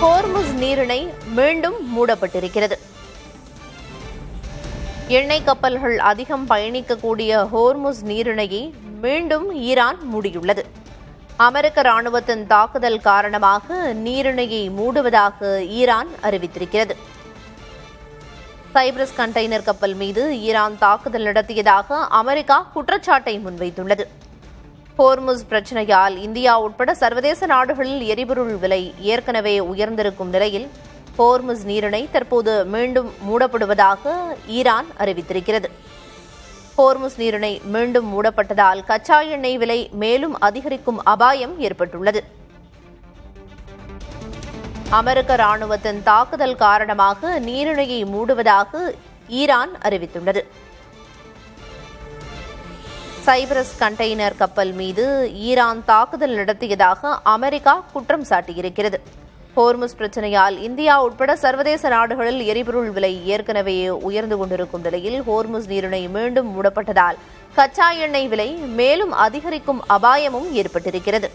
Hormuz நீரிணை மீண்டும் மூடப்பட்டிருக்கிறது. எண்ணெய் கப்பல்கள் அதிகம் பயணிக்கக்கூடிய ஹோர்முஸ் நீரிணையை மீண்டும் ஈரான் மூடியுள்ளது. அமெரிக்க ராணுவத்தின் தாக்குதல் காரணமாக நீரிணையை மூடுவதாக ஈரான் அறிவித்திருக்கிறது. சைப்ரஸ் கண்டெய்னர் கப்பல் மீது ஈரான் தாக்குதல் நடத்தியதாக அமெரிக்கா குற்றச்சாட்டை முன்வைத்துள்ளது. ஹோர்முஸ் பிரச்சினையால் இந்தியா உட்பட சர்வதேச நாடுகளில் எரிபொருள் விலை ஏற்கனவே உயர்ந்திருக்கும் நிலையில் ஹோர்முஸ் நீரிணை தற்போது மீண்டும் மூடப்படுவதாக ஈரான் அறிவித்திருக்கிறது. ஹோர்முஸ் நீரிணை மீண்டும் மூடப்பட்டதால் கச்சா எண்ணெய் விலை மேலும் அதிகரிக்கும் அபாயம் ஏற்பட்டுள்ளது. அமெரிக்க ராணுவத்தின் தாக்குதல் காரணமாக நீரிணையை மூடுவதாக ஈரான் அறிவித்துள்ளது. சைப்ரஸ் கண்டெய்னர் கப்பல் மீது ஈரான் தாக்குதல் நடத்தியதாக அமெரிக்கா குற்றம் சாட்டியிருக்கிறது. ஹோர்முஸ் பிரச்சினையால் இந்தியா உட்பட சர்வதேச நாடுகளில் எரிபொருள் விலை ஏற்கனவே உயர்ந்து கொண்டிருக்கும் நிலையில் ஹோர்முஸ் நீரிணை மீண்டும் மூடப்பட்டதால் கச்சா எண்ணெய் விலை மேலும் அதிகரிக்கும் அபாயமும் ஏற்பட்டிருக்கிறது.